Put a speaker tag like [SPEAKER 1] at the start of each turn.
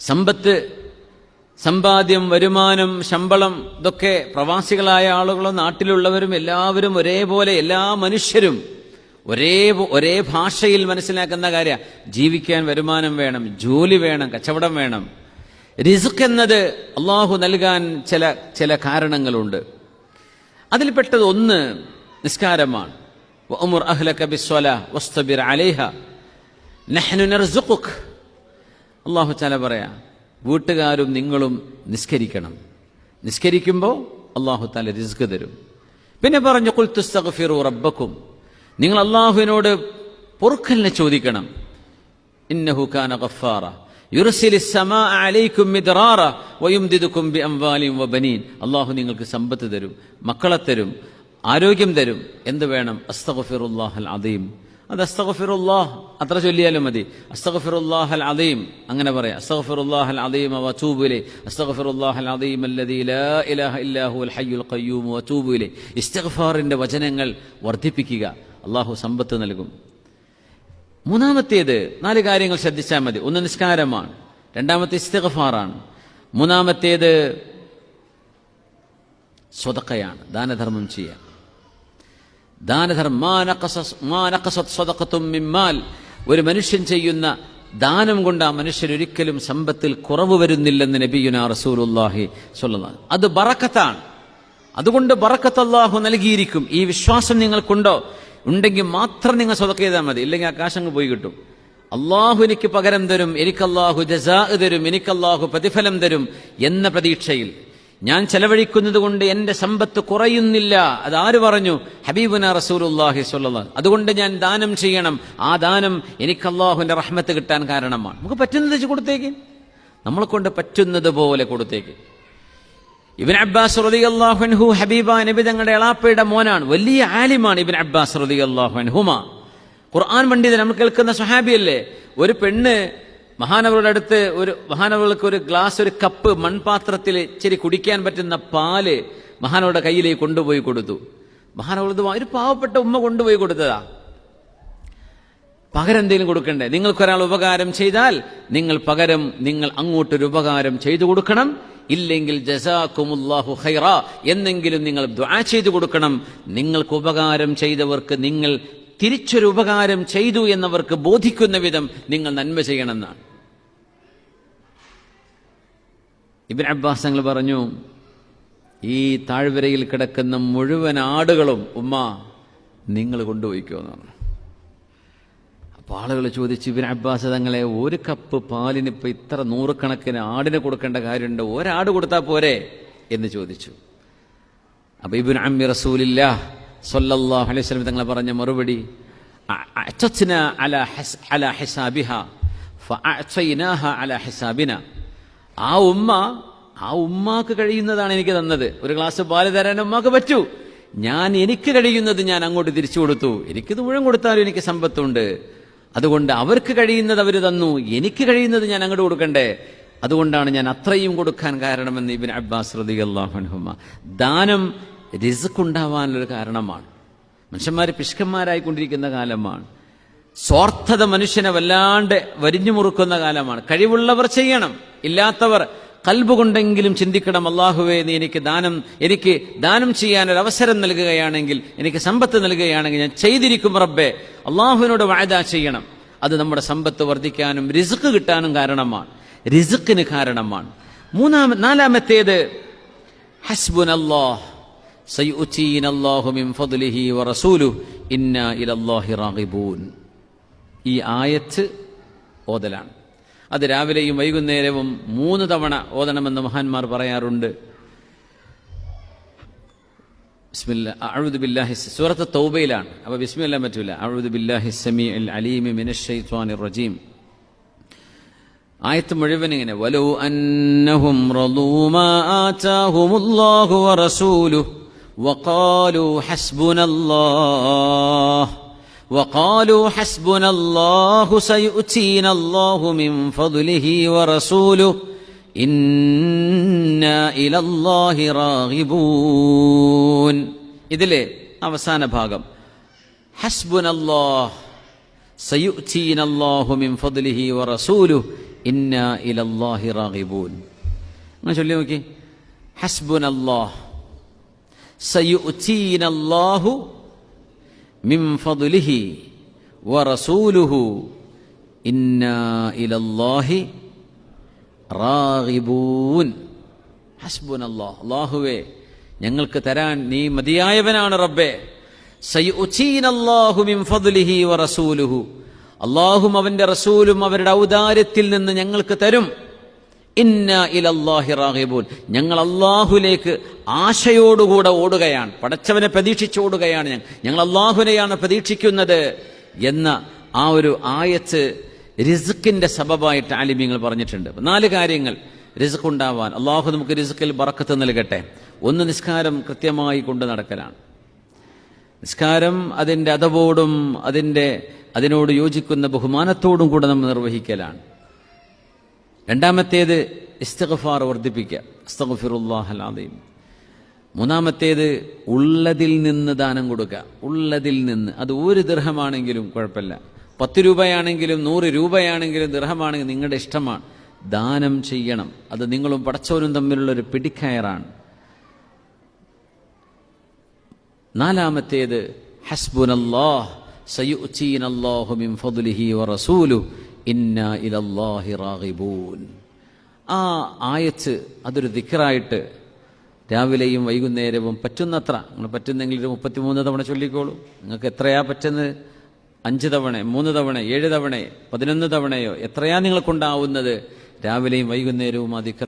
[SPEAKER 1] സമ്പത്ത്, സമ്പാദ്യം, വരുമാനം, ശമ്പളം, ഇതൊക്കെ പ്രവാസികളായ ആളുകളും നാട്ടിലുള്ളവരും എല്ലാവരും ഒരേപോലെ, എല്ലാ മനുഷ്യരും ഒരേ ഭാഷയിൽ മനസ്സിലാക്കുന്ന കാര്യം. ജീവിക്കാൻ വരുമാനം വേണം, ജോലി വേണം, കച്ചവടം വേണം. റിസ്ക് എന്നത് അള്ളാഹു നൽകാൻ ചില കാരണങ്ങളുണ്ട്. അതിൽപ്പെട്ടത് ഒന്ന് നിസ്കാരമാണ്. വഅമുർ അഹ്ലക ബിസ്സലാ വസ്തബിർ അലൈഹ നഹ്നു നർസുഖുക. അള്ളാഹു തആല പറയാ, വീട്ടുകാരും നിങ്ങളും നിസ്കരിക്കണം. നിസ്കരിക്കുമ്പോൾ അള്ളാഹു തആല റിസ്ക് തരും. പിന്നെ പറഞ്ഞു ഖുൽ തുസ്തഗ്ഫിറു റബ്ബക്കും, നിങ്ങൾ അള്ളാഹുവിനോട് പൊറുക്കലിനെ ചോദിക്കണം. ഇന്നഹു കാന ഗഫാറ യുർസിലിസ് സമാഅ അലൈക്കും മിദ്റാറ വയുംദിദുകും ബിഅംവാലിൻ വബനീൻ. അള്ളാഹു നിങ്ങൾക്ക് സമ്പത്ത് തരും, മക്കളെ തരും, ആരോഗ്യം തരും. എന്ത് വേണം? അസ്തഗ്ഫിറുല്ലാഹൽ അദീം. അത് അസ്തഗ്ഫിറുല്ലാഹ് അത്ര ചൊല്ലിയാലും മതി. അസ്തഗ്ഫിറുല്ലാഹൽ അദീം അങ്ങനെ പറയാം. അസ്തഗ്ഫിറുല്ലാഹൽ അദീം വഅതൂബു ഇലൈഹി. അസ്തഗ്ഫിറുല്ലാഹൽ അദീം അല്ലദീ ലാ ഇലാഹ ഇല്ലാ ഹുവൽ ഹയ്യുൽ ഖയ്യൂം വഅതൂബു ഇലൈഹി. ഇസ്തിഗ്ഫാറിന്റെ വചനങ്ങൾ വർദ്ധിപ്പിക്കുക. അള്ളാഹു സമ്പത്ത് നൽകും. മൂന്നാമത്തേത് 4 കാര്യങ്ങൾ ശ്രദ്ധിച്ചാൽ മതി. ഒന്ന് നിസ്കാരമാണ്, രണ്ടാമത്തെ ഇസ്തിഗ്ഫാറാണ്, മൂന്നാമത്തേത് സ്വതക്കയാണ്, ദാനധർമ്മം ചെയ്യുക. ദാനധർമ്മം മാ നഖസത് സ്വതഖത്തും മിൻ മാൽ. ഒരു മനുഷ്യൻ ചെയ്യുന്ന ദാനം കൊണ്ട് ആ മനുഷ്യൻ ഒരിക്കലും സമ്പത്തിൽ കുറവ് വരുന്നില്ലെന്ന് നബിയുനാ റസൂലുള്ളാഹി സ്വല്ലല്ലാഹു അലൈഹി വസല്ലം. അത് ബറക്കത്താണ്. അതുകൊണ്ട് ബറക്കത്ത് അല്ലാഹു നൽകിയിരിക്കും. ഈ വിശ്വാസം നിങ്ങൾക്കുണ്ടോ? ഉണ്ടെങ്കിൽ മാത്രം നിങ്ങൾ സ്വതക്ക ചെയ്താൽ മതി. ഇല്ലെങ്കിൽ ആകാശങ്ങൾ പോയി കിട്ടും. അള്ളാഹു എനിക്ക് പകരം തരും, എനിക്ക് അള്ളാഹു ജസാ തരും, എനിക്ക് അള്ളാഹു പ്രതിഫലം തരും എന്ന പ്രതീക്ഷയിൽ ഞാൻ ചെലവഴിക്കുന്നത് കൊണ്ട് എന്റെ സമ്പത്ത് കുറയുന്നില്ല. അതാര് പറഞ്ഞു? ഹബീബുനാ റസൂലുള്ളാഹി സ്വല്ലല്ലാഹു. അതുകൊണ്ട് ഞാൻ ദാനം ചെയ്യണം. ആ ദാനം എനിക്ക് അള്ളാഹുവിന്റെ റഹ്മത്ത് കിട്ടാൻ കാരണമാണ്. നമുക്ക് പറ്റുന്നത് വെച്ച് കൊടുത്തേക്ക്, നമ്മളെ കൊണ്ട് പറ്റുന്നത് പോലെ കൊടുത്തേക്ക്. ഇബ്നു അബ്ബാസ് റളിയല്ലാഹു അൻഹു ഹബീബ നബി തങ്ങളുടെ എളാപ്പയുടെ മോനാണ്, വലിയ ആലിമാണ് ഇബ്നു അബ്ബാസ് റളിയല്ലാഹു അൻഹുമാ. ഖുർആൻ പണ്ഡിതൻ, നമ്മൾ കേൾക്കുന്ന സ്വഹാബിയല്ലേ. ഒരു പെണ്ണ് മഹാനവറുടെ അടുത്ത് മഹാനവർക്ക് ഒരു ഗ്ലാസ്, ഒരു കപ്പ് മൺപാത്രത്തിൽ ഇച്ചിരി കുടിക്കാൻ പറ്റുന്ന പാല് മഹാനവരുടെ കയ്യിലേക്ക് കൊണ്ടുപോയി കൊടുത്തു. മഹാനവർ ഒരു പാവപ്പെട്ട ഉമ്മ കൊണ്ടുപോയി കൊടുത്തതാ. പകരം എന്തെങ്കിലും കൊടുക്കണ്ടേ? നിങ്ങൾക്കൊരാൾ ഉപകാരം ചെയ്താൽ നിങ്ങൾ അങ്ങോട്ടൊരു ഉപകാരം ചെയ്തു കൊടുക്കണം. ഇല്ലെങ്കിൽ ജസാക്കുമുല്ലാഹു ഖൈറ എന്നെങ്കിലും നിങ്ങൾ ദുആ ചെയ്തു കൊടുക്കണം. നിങ്ങൾക്ക് ഉപകാരം ചെയ്തവർക്ക് നിങ്ങൾ തിരിച്ചൊരു ഉപകാരം ചെയ്തു എന്നവർക്ക് ബോധിക്കുന്ന വിധം നിങ്ങൾ നന്മ ചെയ്യണമെന്നാണ്. ഇബ്നു അബ്ബാസ് തങ്ങൾ പറഞ്ഞു, ഈ താഴ്വരയിൽ കിടക്കുന്ന മുഴുവൻ ആടുകളും ഉമ്മ നിങ്ങൾ കൊണ്ടുപോയിക്കോ എന്ന് പറഞ്ഞു. അപ്പോൾ ആളുകൾ ചോദിച്ചു, ഇബ്നു അബ്ബാസ് തങ്ങളെ, ഒരു കപ്പ് പാലിന് ഇപ്പം ഇത്ര നൂറുകണക്കിന് ആടിന് കൊടുക്കേണ്ട കാര്യമുണ്ട്, ഒരാട് കൊടുത്താൽ പോരെ എന്ന് ചോദിച്ചു. അപ്പോൾ ഇബ്നു അമ്മി റസൂലില്ലാഹ് സ്വല്ലല്ലാഹു അലൈഹി വസല്ലം തങ്ങൾ പറഞ്ഞ മറുപടി, അഅതനാ അലാ ഹിസാബിഹാ ഫഅഅതൈനാഹാ അലാ ഹിസാബിനാ. ആ ഉമ്മാക്ക് കഴിയുന്നതാണ് എനിക്ക് തന്നത്. ഒരു ഗ്ലാസ് പാല് തരാൻ ഉമ്മാക്ക് പറ്റൂ. എനിക്ക് കഴിയുന്നത് ഞാൻ അങ്ങോട്ട് തിരിച്ചു കൊടുത്തു. എനിക്കിത് മുഴുവൻ കൊടുത്താലും എനിക്ക് സമ്പത്തുണ്ട്. അതുകൊണ്ട് അവർക്ക് കഴിയുന്നത് അവർ തന്നു, എനിക്ക് കഴിയുന്നത് ഞാൻ അങ്ങോട്ട് കൊടുക്കണ്ടേ. അതുകൊണ്ടാണ് ഞാൻ അത്രയും കൊടുക്കാൻ കാരണമെന്ന് ഇബ്നു അബ്ബാസ് റളിയല്ലാഹു അൻഹുമ. ദാനം റിസ്ക് ഉണ്ടാവാനൊരു കാരണമാണ്. മനുഷ്യന്മാർ പിശുക്കന്മാരായിക്കൊണ്ടിരിക്കുന്ന കാലമാണ്. സ്വാർത്ഥത മനുഷ്യനെ വല്ലാണ്ട് വരിഞ്ഞു മുറുക്കുന്ന കാലമാണ്. കഴിവുള്ളവർ ചെയ്യണം, ഇല്ലാത്തവർ ഖൽബ് കൊണ്ടെങ്കിലും ചിന്തിക്കണം, അല്ലാഹുവേ നീ എനിക്ക് ദാനം ചെയ്യാനൊരു അവസരം നൽകുകയാണെങ്കിൽ, എനിക്ക് സമ്പത്ത് നൽകുകയാണെങ്കിൽ ഞാൻ ചെയ്തിരിക്കും റബ്ബേ. അള്ളാഹുവിനോട് വഅദ ചെയ്യണം. അത് നമ്മുടെ സമ്പത്ത് വർദ്ധിക്കാനും റിസ്ക് കിട്ടാനും കാരണമാണ്, റിസ്ക്കിന് കാരണമാണ്. നാലാമത്തേത് ഹസ്ബുനല്ലാഹ് സയുഅതീനല്ലാഹു മിൻ ഫദ്ലിഹി വറസൂലുഹു ഇന്നാ ഇലല്ലാഹി റാഗിബൂൻ. ഈ ആയത്ത് ഓതലാണ്. അത് രാവിലെയും വൈകുന്നേരവും 3 തവണ ഓതണമെന്ന് മഹാന്മാർ പറയാറുണ്ട്. ബിസ്മില്ലാഹ് അഊദു ബില്ലാഹി, സൂറത്ത് തൗബയിലാണ്. അപ്പോൾ ബിസ്മില്ലാഹ് പറ്റൂല. അഊദു ബില്ലാഹി സമീഉൽ അലീം മിനശ് ശൈത്വാനിർ റജീം. ആയത്ത് മുഴുവൻ ഇങ്ങനെ, വലൗ അന്നഹും റളൂ മാ ആതാഹുമുല്ലാഹു വറസൂലുഹു വഖാലൂ ഹസ്ബുനല്ലാഹു സയുഅതീന അല്ലാഹു മിൻ ഫദ്ലിഹി വറസൂലുഹു ഇന്നാ ഇലല്ലാഹി റാഗിബൂൻ. ഇതിലെ അവസാന ഭാഗം ഹസ്ബുനല്ലാഹ് സയുഅതീന അല്ലാഹു മിൻ ഫദ്ലിഹി വറസൂലുഹു ഇന്നാ ഇലല്ലാഹി റാഗിബൂൻ. അങ്ങനെ ചൊല്ലി നോക്കി. ഹസ്ബുനല്ലാഹ് സയുഅ്തീനല്ലാഹു മിൻ ഫദ്ലിഹി വറസൂലുഹു ഇന്നാ ഇലല്ലാഹി റാഗിബൂൻ. ഹസ്ബുനല്ലാഹ്, അല്ലാഹുവേ ഞങ്ങൾക്ക് തരാൻ നീ മതിയായവനാണ് റബ്ബേ. സയുഅ്തീനല്ലാഹു മിൻ ഫദ്ലിഹി വറസൂലുഹു, അല്ലാഹും അവന്റെ റസൂലും അവരുടെ ഔദാര്യത്തിൽ നിന്ന് ഞങ്ങൾക്ക് തരും. ഇന്നാ ഇലല്ലാഹി റാഗിബൂൻ, ഞങ്ങൾ അല്ലാഹുവിലേക്ക് ആശയോടുകൂടെ ഓടുകയാണ്, പടച്ചവനെ പ്രതീക്ഷിച്ചോടുകയാണ്. ഞങ്ങൾ അല്ലാഹുവിനെയാണ് പ്രതീക്ഷിക്കുന്നത് എന്ന ആ ഒരു ആയത്ത് റിസ്ക്കിന്റെ സബബായിട്ട് ആലിമീങ്ങൾ പറഞ്ഞിട്ടുണ്ട്. 4 കാര്യങ്ങൾ റിസ്ക് ഉണ്ടാവാൻ. അല്ലാഹു നമുക്ക് റിസ്ക്കിൽ ബറക്കത്ത് നൽകട്ടെ. 1, നിസ്കാരം കൃത്യമായി കൊണ്ട് നടക്കലാണ്. നിസ്കാരം അതിൻ്റെ അദബോടും അതിനോട് യോജിക്കുന്ന ബഹുമാനത്തോടും കൂടെ നമ്മൾ നിർവഹിക്കലാണ്. 2-മത്തേത് ഇസ്തിഗ്ഫാർ വർദ്ധിപ്പിക്കുക, അസ്തഗ്ഫിറുല്ലാഹൽ അദീം. 3-മത്തേത് ഉള്ളതിൽ നിന്ന് ദാനം കൊടുക്കുക. ഉള്ളതിൽ നിന്ന്, അത് 1 ദിർഹമാണെങ്കിലും കുഴപ്പമില്ല, 10 രൂപയാണെങ്കിലും 100 രൂപയാണെങ്കിലും ദിർഹമാണെങ്കിലും നിങ്ങളുടെ ഇഷ്ടമാണ്, ദാനം ചെയ്യണം. അത് നിങ്ങളും പടച്ചവനും തമ്മിലുള്ളൊരു പിടിക്കയറാണ്. 4-മത്തേത് ഹസ്ബുനല്ലാഹ് സയുഅ്തീനല്ലാഹു മിൻ ഫദ്ലിഹി വറസൂലുഹു ഇന്നാ ഇലല്ലാഹി റാഗിബൂൻ. ആ ആയത്ത് അതൊരു ദിക്റായിട്ട് രാവിലെയും വൈകുന്നേരവും പറ്റുന്നത്ര, നിങ്ങൾ പറ്റുന്നെങ്കിൽ 33 തവണ ചൊല്ലിക്കോളൂ. നിങ്ങൾക്ക് എത്രയാ പറ്റുന്നത്? 5 തവണ, 3 തവണ, 7 തവണ, 11 തവണയോ എത്രയാ നിങ്ങൾക്കുണ്ടാവുന്നത്? രാവിലെയും വൈകുന്നേരവും ആ ദിക്ർ